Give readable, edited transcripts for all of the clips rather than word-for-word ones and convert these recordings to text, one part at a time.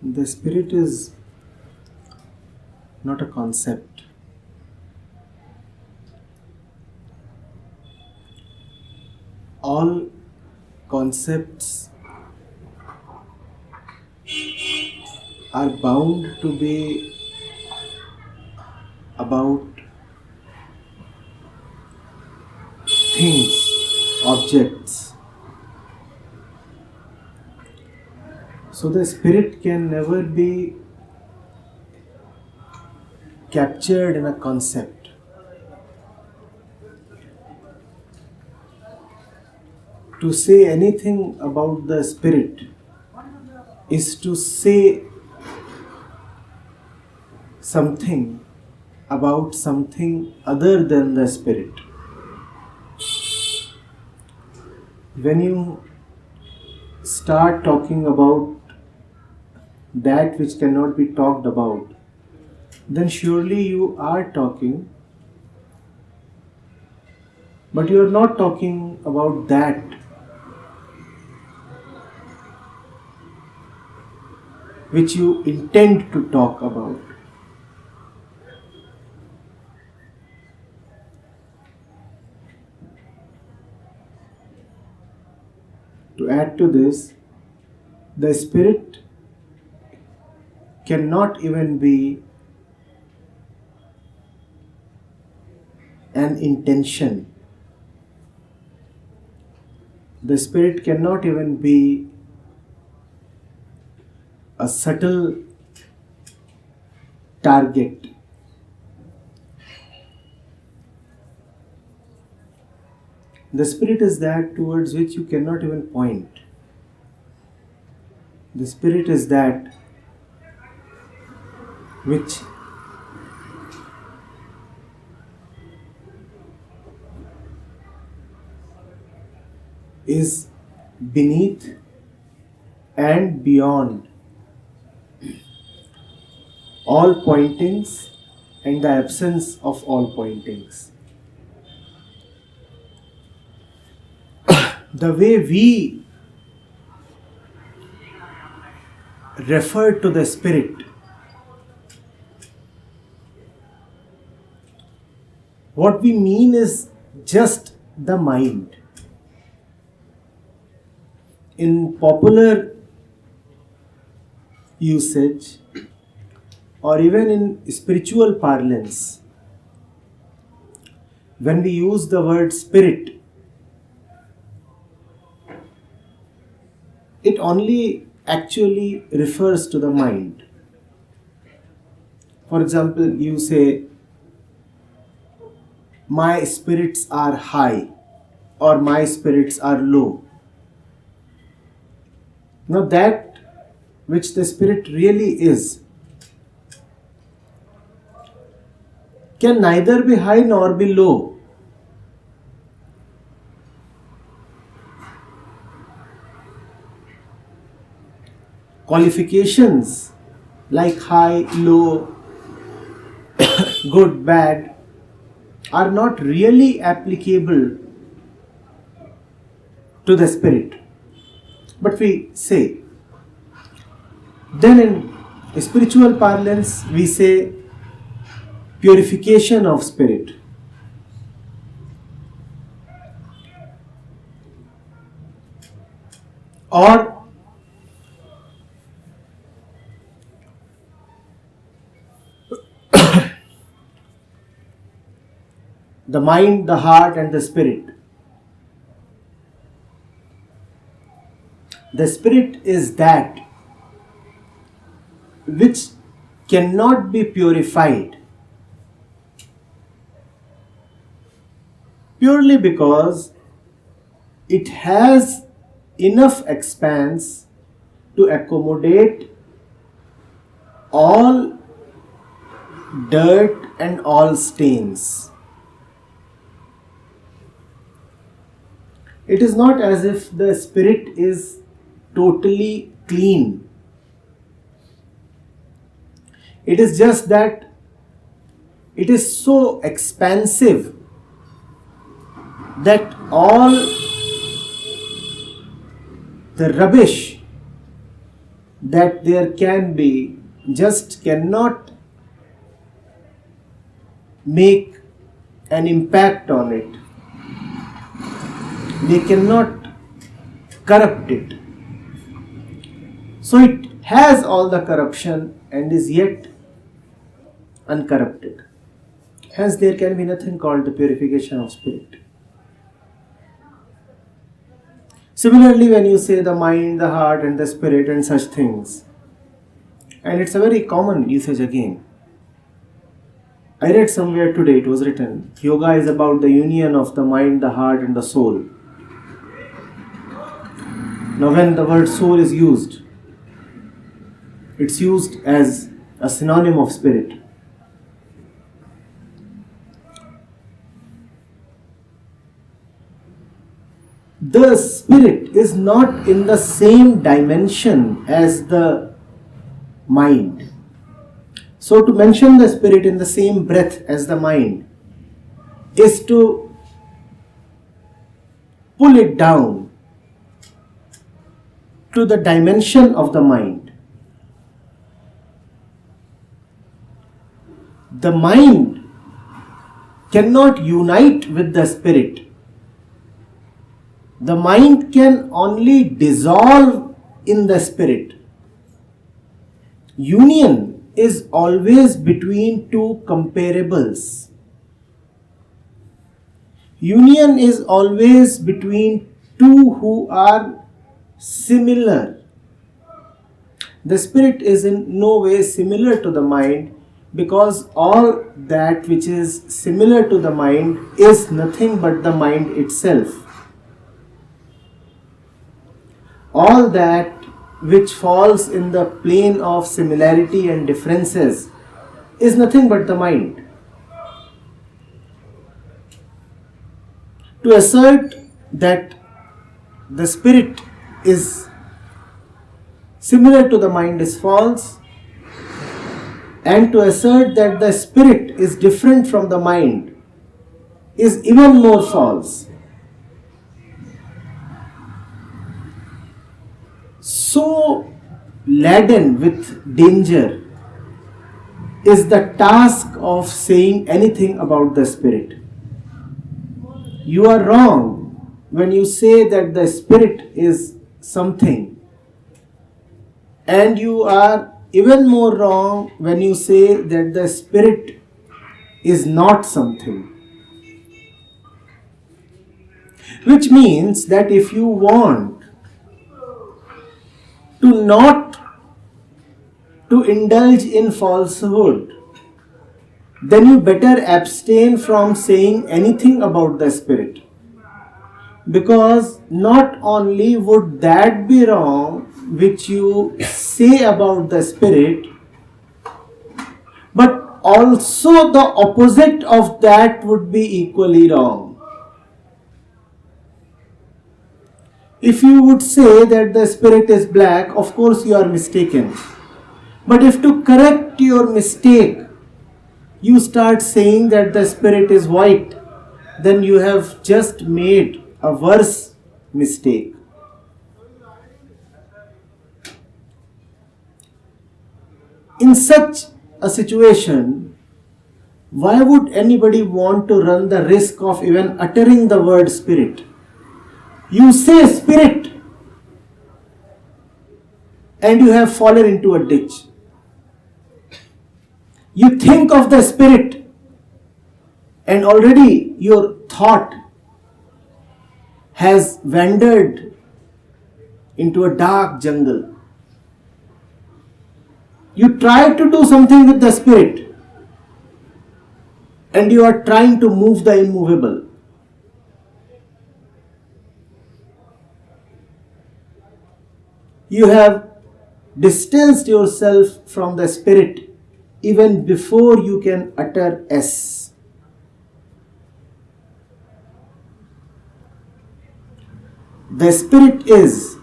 The spirit is not a concept. All concepts are bound to be about things, objects. So the spirit can never be captured in a concept. To say anything about the spirit is to say something about something other than the spirit. When you start talking about that which cannot be talked about, then surely you are talking, but you are not talking about that which you intend to talk about. To add to this, the spirit cannot even be an intention. The spirit cannot even be a subtle target. The spirit is that towards which you cannot even point. The spirit is that which is beneath and beyond all pointings and the absence of all pointings. The way we refer to the spirit, what we mean is just the mind. In popular usage or even in spiritual parlance, when we use the word spirit, it only actually refers to the mind. For example, you say, my spirits are high or my spirits are low. Now that which the spirit really is can neither be high nor be low. Qualifications like high, low, good, bad are not really applicable to the spirit. But we say, then in spiritual parlance, we say purification of spirit. Or the mind, the heart, and the spirit. The spirit is that which cannot be purified purely because it has enough expanse to accommodate all dirt and all stains. It is not as if the spirit is totally clean. It is just that it is so expansive that all the rubbish that there can be, just cannot make an impact on it. They cannot corrupt it. So it has all the corruption and is yet uncorrupted. Hence there can be nothing called the purification of spirit. Similarly, when you say the mind, the heart and the spirit and such things, and it's a very common usage again. I read somewhere today, it was written, yoga is about the union of the mind, the heart and the soul. Now when the word soul is used, it's used as a synonym of spirit. The spirit is not in the same dimension as the mind. So to mention the spirit in the same breath as the mind is to pull it down to the dimension of the mind. The mind cannot unite with the spirit. The mind can only dissolve in the spirit. Union is always between two comparables. Union is always between two who are similar. The spirit is in no way similar to the mind, because all that which is similar to the mind is nothing but the mind itself. All that which falls in the plane of similarity and differences is nothing but the mind. To assert that the spirit is similar to the mind is false, and to assert that the spirit is different from the mind is even more false. So laden with danger is the task of saying anything about the spirit. You are wrong when you say that the spirit is something, and you are even more wrong when you say that the spirit is not something. Which means that if you want to indulge in falsehood, then you better abstain from saying anything about the spirit. Because not only would that be wrong which you say about the spirit, but also the opposite of that would be equally wrong. If you would say that the spirit is black, of course you are mistaken. But if to correct your mistake, you start saying that the spirit is white, then you have just made a worse mistake. In such a situation, why would anybody want to run the risk of even uttering the word spirit? You say spirit and you have fallen into a ditch. You think of the spirit and already your thought has wandered into a dark jungle. You try to do something with the spirit and you are trying to move the immovable. You have distanced yourself from the spirit even before you can utter S. The spirit is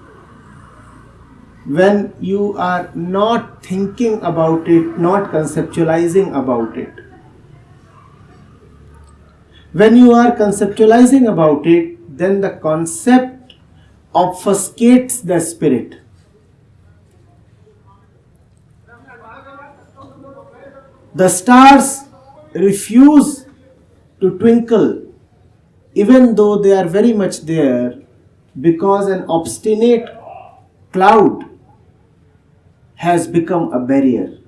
when you are not thinking about it, not conceptualizing about it. When you are conceptualizing about it, then the concept obfuscates the spirit. The stars refuse to twinkle even though they are very much there, because an obstinate cloud has become a barrier.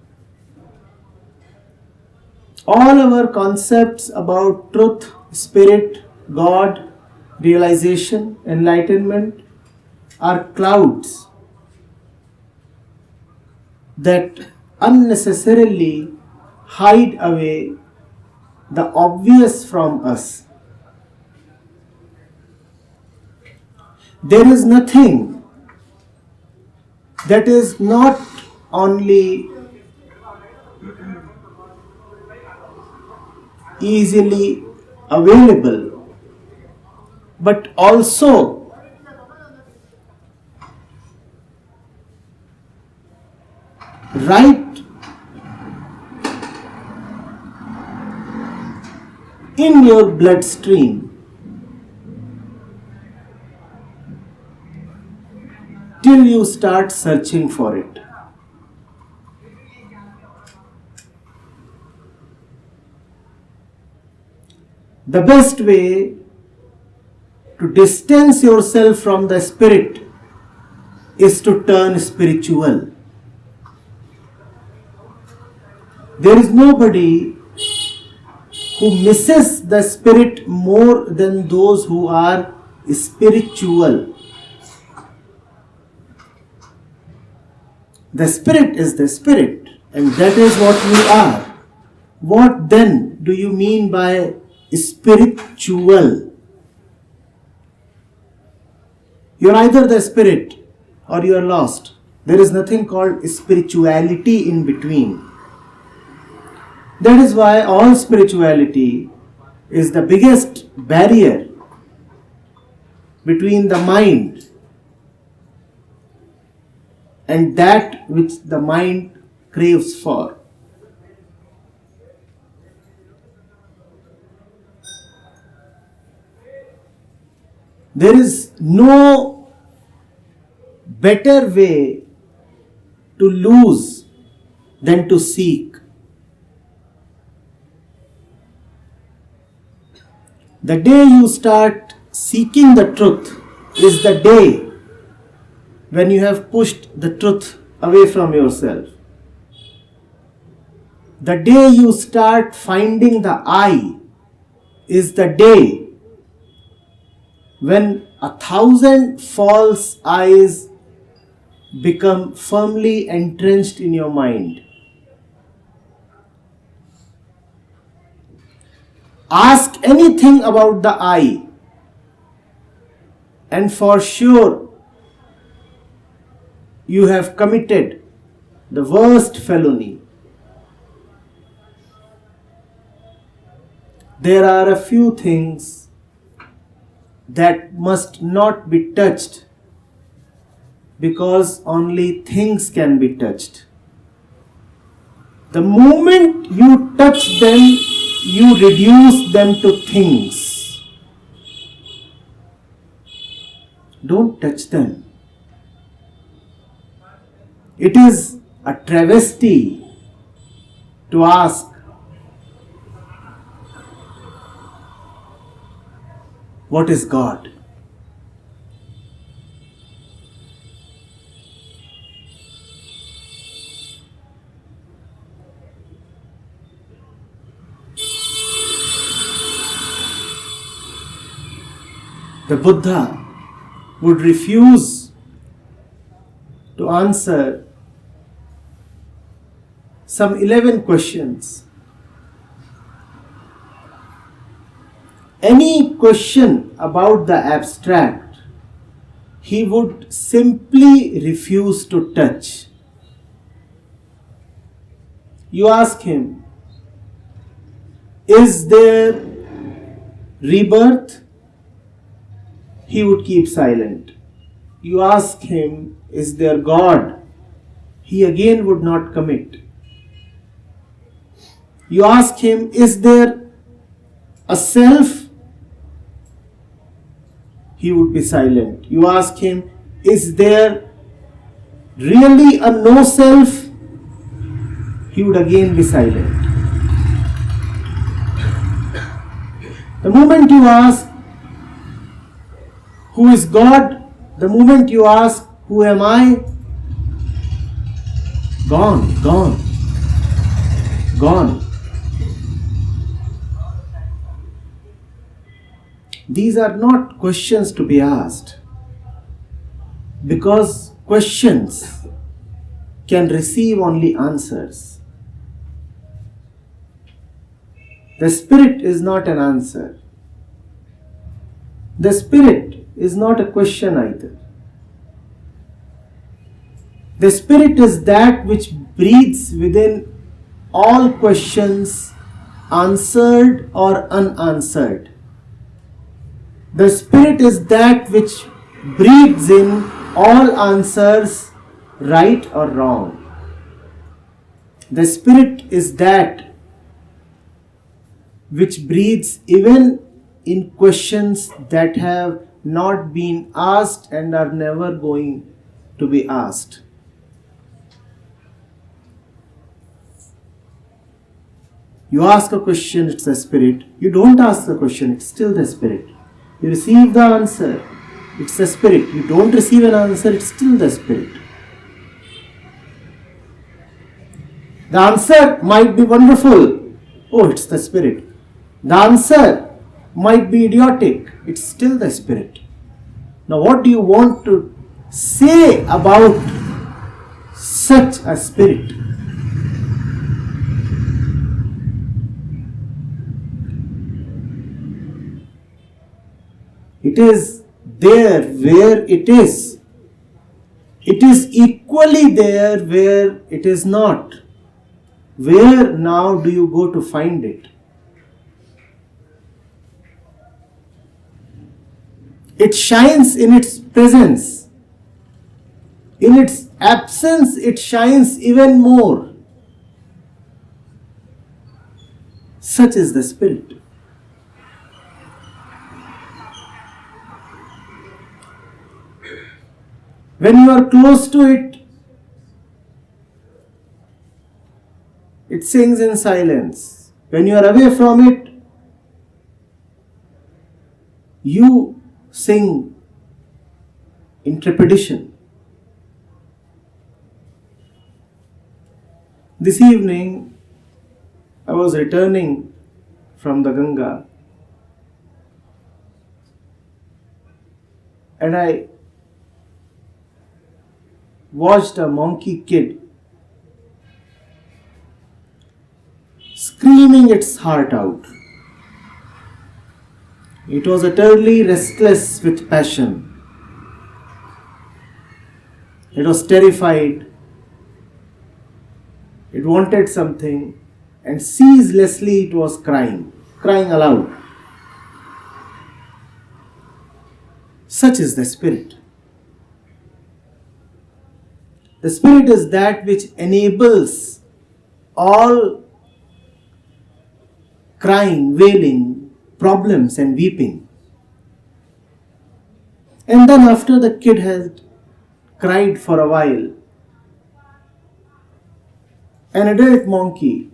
All our concepts about truth, spirit, God, realization, enlightenment are clouds that unnecessarily hide away the obvious from us. There is nothing that is not only easily available, but also right in your bloodstream till you start searching for it. The best way to distance yourself from the spirit is to turn spiritual. There is nobody who misses the spirit more than those who are spiritual. The spirit is the spirit, and that is what we are. What then do you mean by spiritual? You are either the spirit or you are lost. There is nothing called spirituality in between. That is why all spirituality is the biggest barrier between the mind and that which the mind craves for. There is no better way to lose than to seek. The day you start seeking the truth is the day when you have pushed the truth away from yourself. The day you start finding the I is the day when 1,000 false eyes become firmly entrenched in your mind. Ask anything about the I, and for sure you have committed the worst felony. There are a few things that must not be touched, because only things can be touched. The moment you touch them, you reduce them to things. Don't touch them. It is a travesty to ask, what is God? The Buddha would refuse to answer some 11 questions. Any question about the abstract, he would simply refuse to touch. You ask him, is there rebirth? He would keep silent. You ask him, is there God? He again would not commit. You ask him, is there a self? He would be silent. You ask him, is there really a no self? He would again be silent. The moment you ask, who is God? The moment you ask, who am I? Gone, gone, gone. These are not questions to be asked, because questions can receive only answers. The Spirit is not an answer. The Spirit is not a question either. The Spirit is that which breathes within all questions, answered or unanswered. The Spirit is that which breathes in all answers, right or wrong. The Spirit is that which breathes even in questions that have not been asked and are never going to be asked. You ask a question, it's the Spirit. You don't ask the question, it's still the Spirit. You receive the answer, it's the Spirit. You don't receive an answer, it's still the Spirit. The answer might be wonderful. Oh, it's the Spirit. The answer might be idiotic. It's still the Spirit. Now, what do you want to say about such a Spirit? It is there where it is. It is equally there where it is not. Where now do you go to find it? It shines in its presence. In its absence, it shines even more. Such is the Spirit. When you are close to it, it sings in silence. When you are away from it, you sing in trepidation. This evening, I was returning from the Ganga and I watched a monkey kid screaming its heart out. It was utterly restless with passion. It was terrified. It wanted something, and ceaselessly it was crying aloud. Such is the Spirit. The Spirit is that which enables all crying, wailing, problems and weeping. And then after the kid had cried for a while, an adult monkey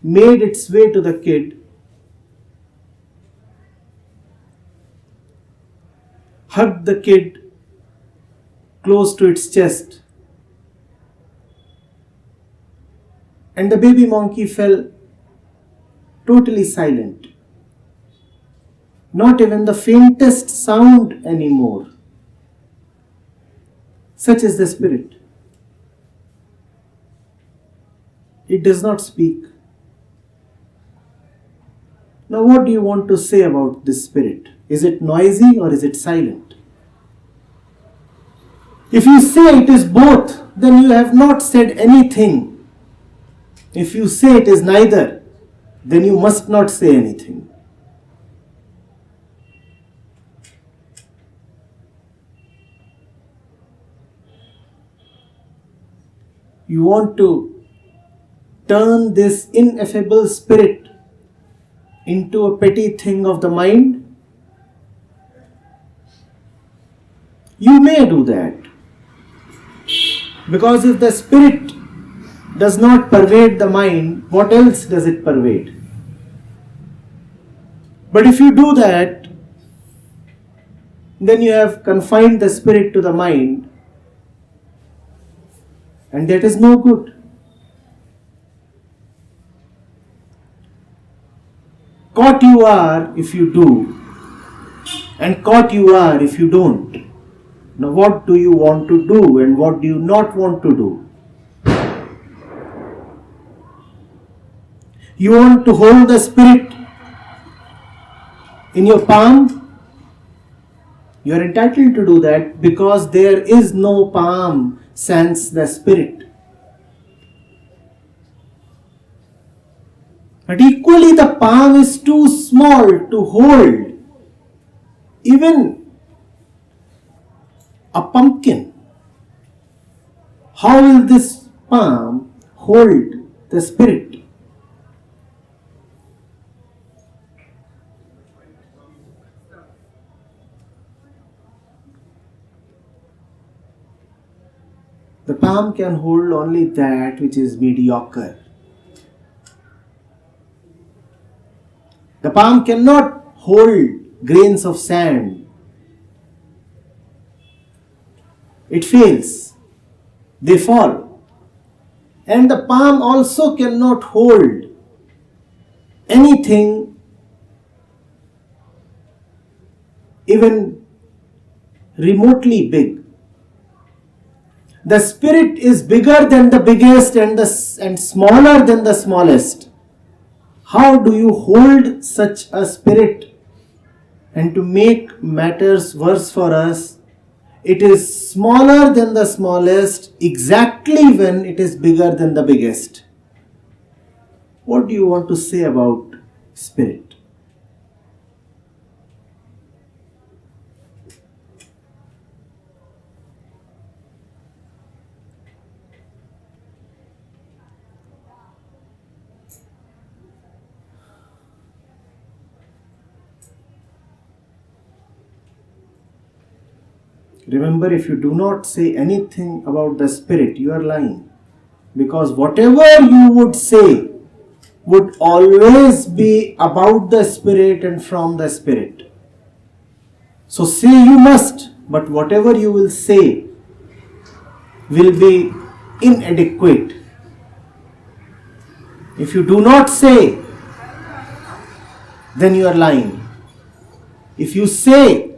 made its way to the kid, hugged the kid close to its chest, and the baby monkey fell totally silent. Not even the faintest sound anymore. Such is the Spirit. It does not speak. Now, what do you want to say about this Spirit? Is it noisy or is it silent? If you say it is both, then you have not said anything. If you say it is neither, then you must not say anything. You want to turn this ineffable Spirit into a petty thing of the mind? You may do that. Because if the Spirit does not pervade the mind, what else does it pervade? But if you do that, then you have confined the spirit to the mind, and that is no good. Caught you are if you do, and caught you are if you don't. Now, what do you want to do and what do you not want to do? You want to hold the spirit in your palm? You are entitled to do that, because there is no palm sans the spirit. But equally, the palm is too small to hold even a pumpkin. How will this palm hold the spirit? The palm can hold only that which is mediocre. The palm cannot hold grains of sand. It fails. They fall. And the palm also cannot hold anything even remotely big. The spirit is bigger than the biggest and smaller than the smallest. How do you hold such a spirit? And to make matters worse for us, it is smaller than the smallest exactly when it is bigger than the biggest. What do you want to say about spirit? Remember, if you do not say anything about the spirit, you are lying. Because whatever you would say would always be about the spirit and from the spirit. So say you must, but whatever you will say will be inadequate. If you do not say, then you are lying. If you say,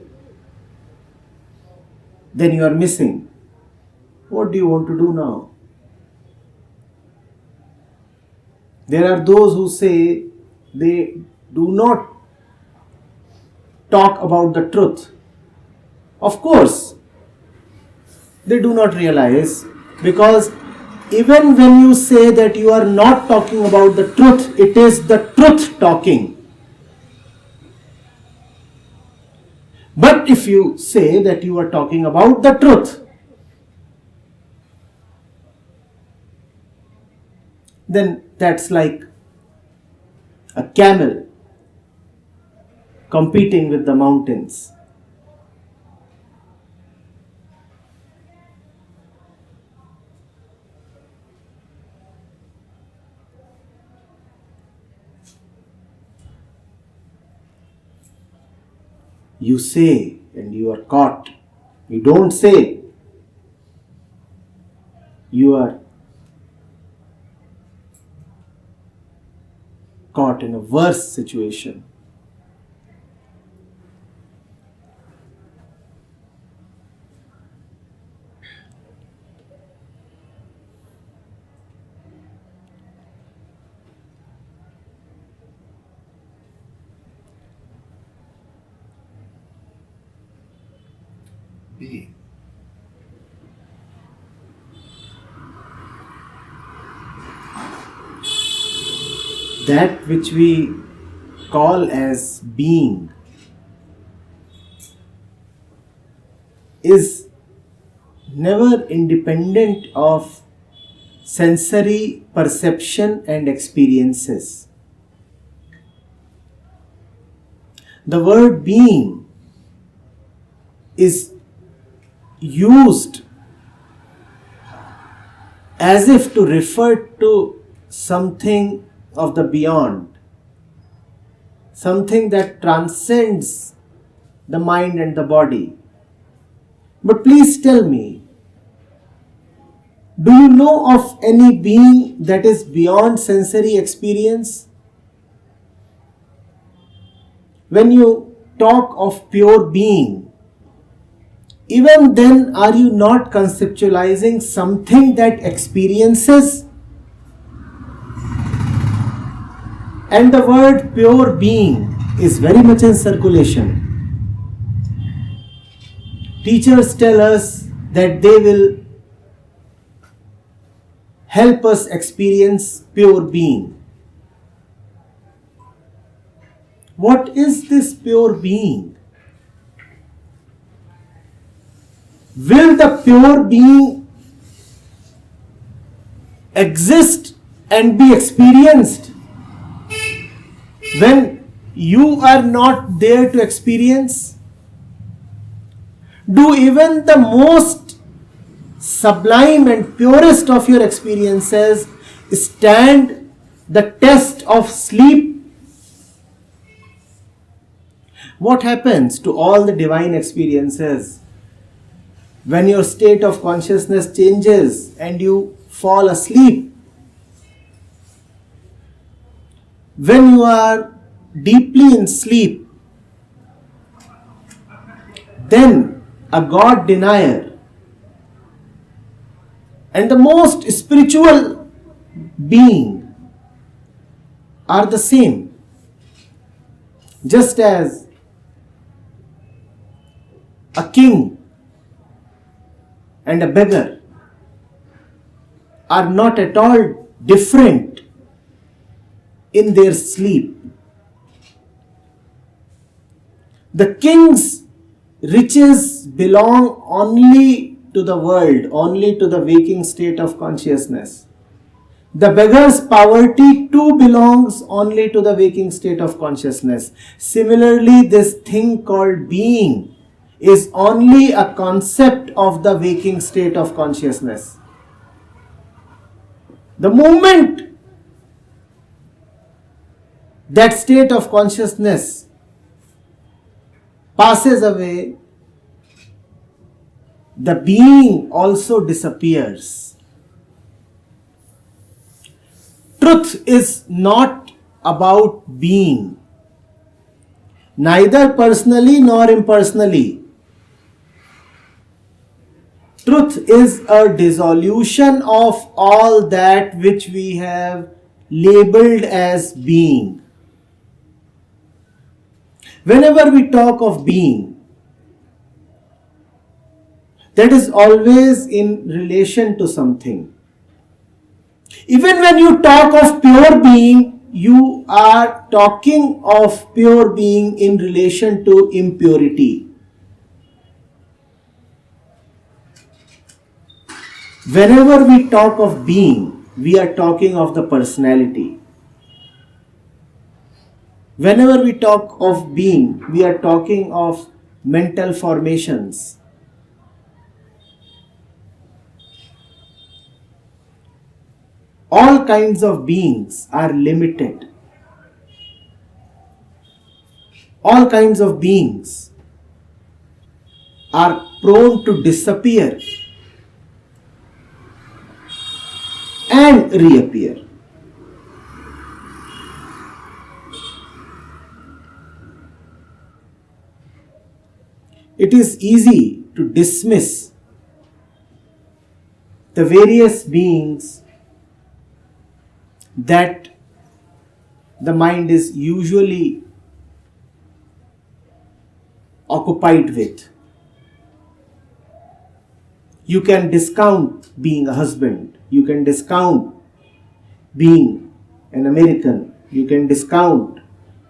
then you are missing. What do you want to do now? There are those who say they do not talk about the truth. Of course, they do not realize, because even when you say that you are not talking about the truth, it is the truth talking. But if you say that you are talking about the truth, then that's like a camel competing with the mountains. You say and you are caught. You don't say. You are caught in a worse situation. Being. That which we call as being is never independent of sensory perception and experiences. The word being is used as if to refer to something of the beyond, something that transcends the mind and the body. But please tell me, do you know of any being that is beyond sensory experience? When you talk of pure being, even then, are you not conceptualizing something that experiences? And the word pure being is very much in circulation. Teachers tell us that they will help us experience pure being. What is this pure being? Will the pure being exist and be experienced when you are not there to experience? Do even the most sublime and purest of your experiences stand the test of sleep? What happens to all the divine experiences when your state of consciousness changes and you fall asleep? When you are deeply in sleep, then a God denier and the most spiritual being are the same. Just as a king and a beggar are not at all different in their sleep. The king's riches belong only to the world, only to the waking state of consciousness. The beggar's poverty too belongs only to the waking state of consciousness. Similarly, this thing called being is only a concept of the waking state of consciousness. The moment that state of consciousness passes away, the being also disappears. Truth is not about being, neither personally nor impersonally. Truth is a dissolution of all that which we have labeled as being. Whenever we talk of being, that is always in relation to something. Even when you talk of pure being, you are talking of pure being in relation to impurity. Whenever we talk of being, we are talking of the personality. Whenever we talk of being, we are talking of mental formations. All kinds of beings are limited. All kinds of beings are prone to disappear and reappear. It is easy to dismiss the various beings that the mind is usually occupied with. You can discount being a husband. You can discount being an American. You can discount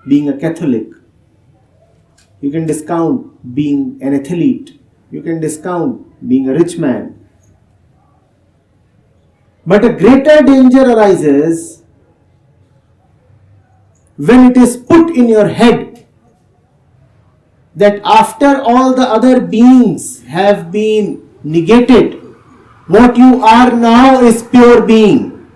being a Catholic. You can discount being an athlete. You can discount being a rich man. But a greater danger arises when it is put in your head that after all the other beings have been negated, what you are now is pure being.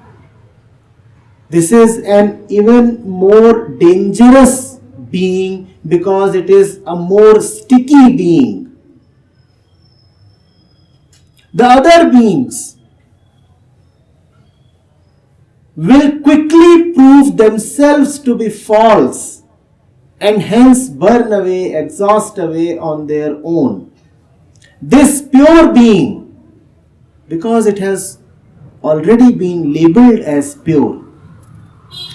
This is an even more dangerous being because it is a more sticky being. The other beings will quickly prove themselves to be false and hence burn away, exhaust away on their own. This pure being, because it has already been labeled as pure,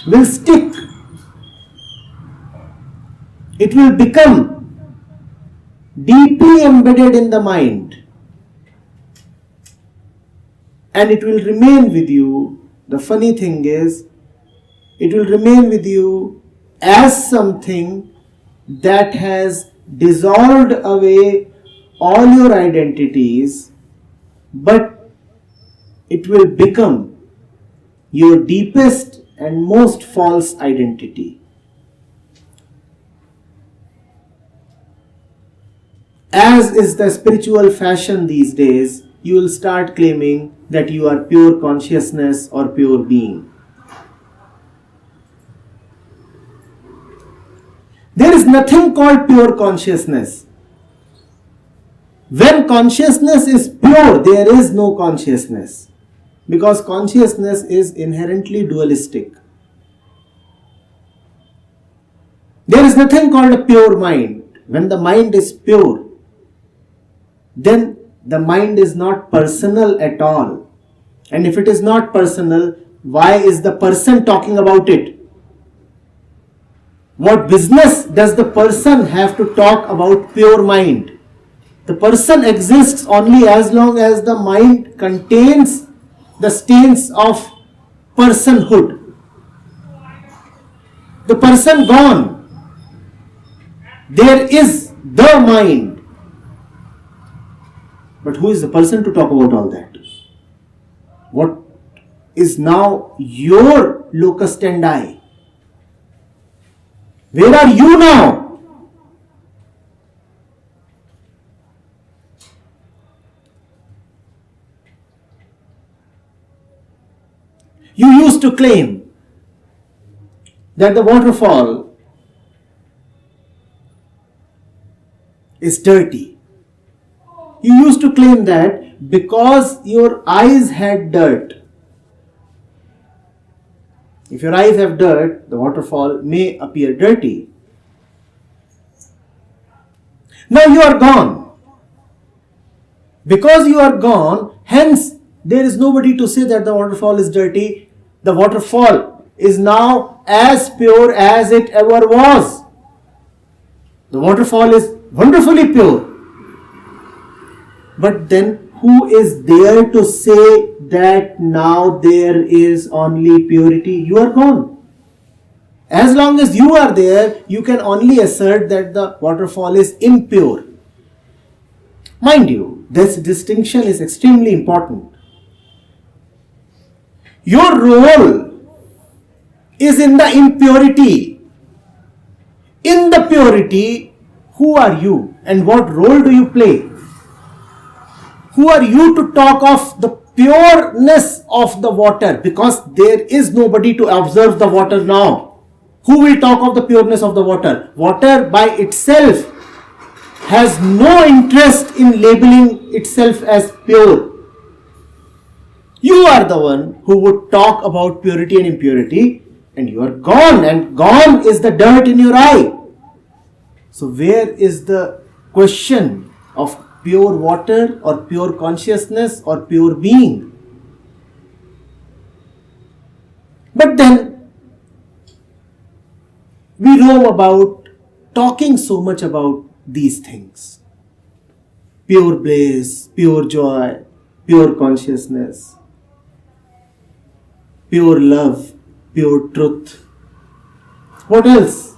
will stick. It will become deeply embedded in the mind and it will remain with you. The funny thing is, it will remain with you as something that has dissolved away all your identities, but it will become your deepest and most false identity. As is the spiritual fashion these days, you will start claiming that you are pure consciousness or pure being. There is nothing called pure consciousness. When consciousness is pure, there is no consciousness, because consciousness is inherently dualistic. There is nothing called a pure mind. When the mind is pure, then the mind is not personal at all. And if it is not personal, why is the person talking about it? What business does the person have to talk about pure mind? The person exists only as long as the mind contains the stains of personhood. The person gone, there is the mind. But who is the person to talk about all that? What is now your locus standi? Where are you now? You used to claim that the waterfall is dirty. You used to claim that because your eyes had dirt. If your eyes have dirt, the waterfall may appear dirty. Now you are gone. Because you are gone, hence there is nobody to say that the waterfall is dirty. The waterfall is now as pure as it ever was. The waterfall is wonderfully pure. But then who is there to say that now there is only purity? You are gone. As long as you are there, you can only assert that the waterfall is impure. Mind you, this distinction is extremely important. Your role is in the impurity. In the purity, who are you and what role do you play? Who are you to talk of the pureness of the water? Because there is nobody to observe the water now. Who will talk of the pureness of the water? Water by itself has no interest in labeling itself as pure. You are the one who would talk about purity and impurity, and you are gone, and gone is the dirt in your eye. So where is the question of pure water or pure consciousness or pure being? But then we roam about talking so much about these things. Pure bliss, pure joy, pure consciousness, pure love, pure truth. What else?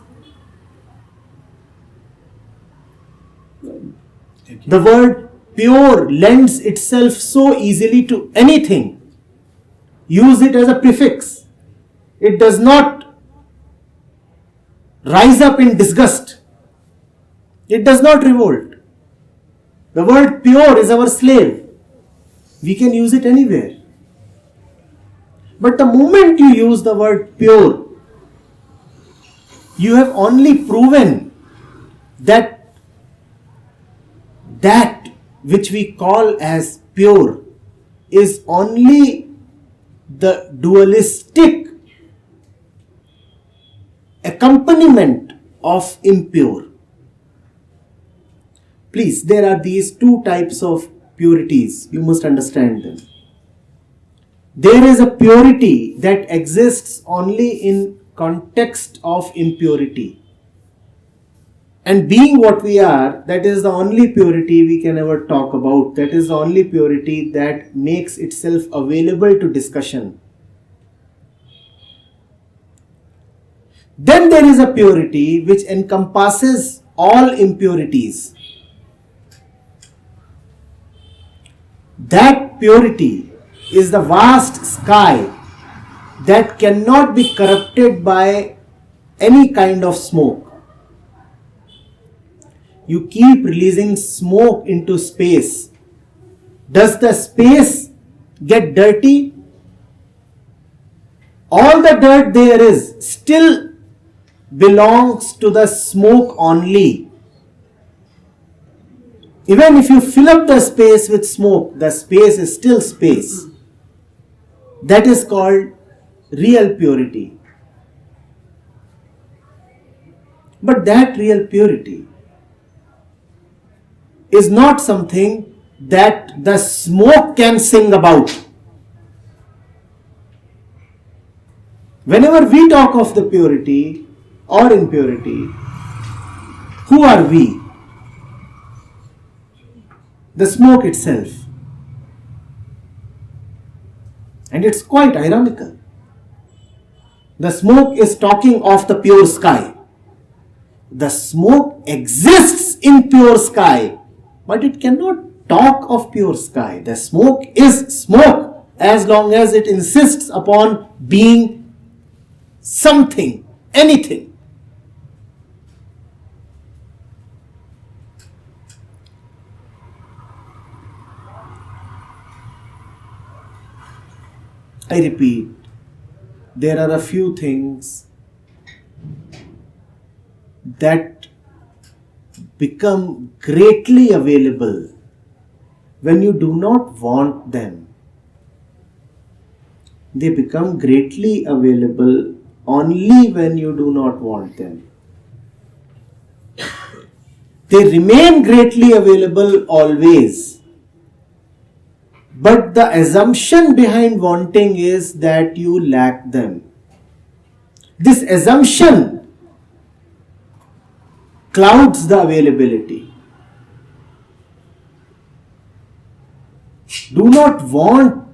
The word pure lends itself so easily to anything. Use it as a prefix. It does not rise up in disgust. It does not revolt. The word pure is our slave. We can use it anywhere. But the moment you use the word pure, You have only proven that that which we call as pure is only the dualistic accompaniment of impure. Please, there are these two types of purities. You must understand them. There is a purity that exists only in context of impurity. And being what we are, that is the only purity we can ever talk about. That is the only purity that makes itself available to discussion. Then there is a purity which encompasses all impurities. That purity is the vast sky that cannot be corrupted by any kind of smoke. You keep releasing smoke into space. Does the space get dirty? All the dirt there is still belongs to the smoke only. Even if you fill up the space with smoke, the space is still space. That is called real purity. But that real purity is not something that the smoke can sing about. Whenever we talk of the purity or impurity, who are we? The smoke itself. And it's quite ironical. The smoke is talking of the pure sky. The smoke exists in pure sky, but it cannot talk of pure sky. The smoke is smoke as long as it insists upon being something, anything. I repeat, there are a few things that become greatly available when you do not want them. They become greatly available only when you do not want them. They remain greatly available always. But the assumption behind wanting is that you lack them. This assumption clouds the availability. Do not want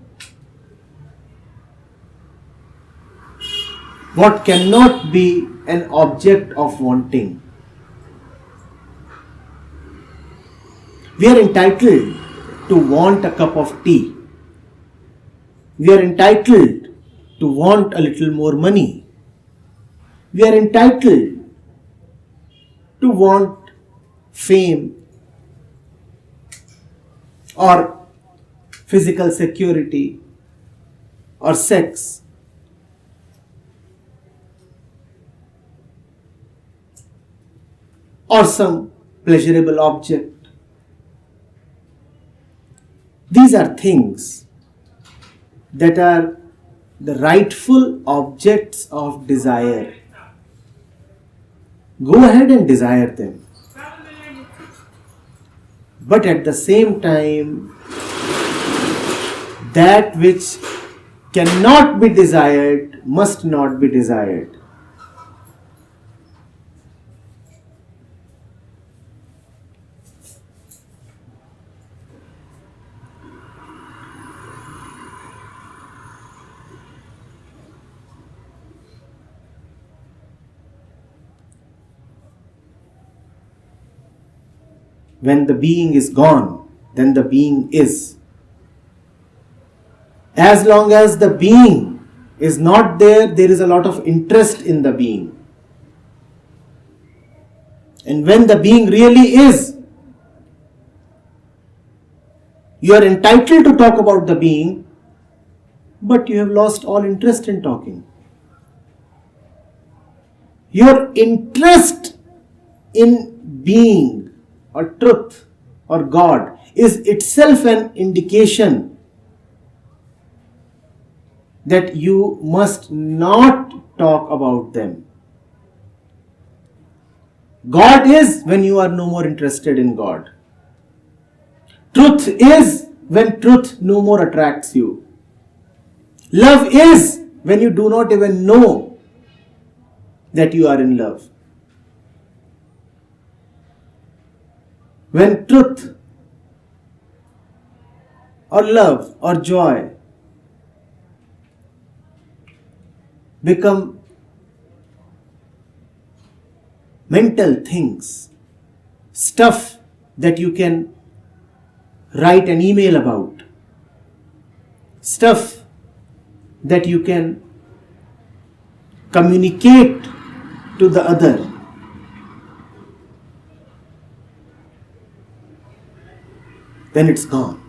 what cannot be an object of wanting. We are entitled to want a cup of tea. We are entitled to want a little more money. We are entitled to want fame or physical security or sex. Or some pleasurable object. These are things that are the rightful objects of desire. Go ahead and desire them. But at the same time, that which cannot be desired must not be desired. When the being is gone, then the being is. As long as the being is not there, there is a lot of interest in the being. And when the being really is, you are entitled to talk about the being, but you have lost all interest in talking. Your interest in being or truth or God is itself an indication that you must not talk about them. God is when you are no more interested in God. Truth is when truth no more attracts you. Love is when you do not even know that you are in love. When truth or love or joy become mental things, stuff that you can write an email about, stuff that you can communicate to the other, then it's gone.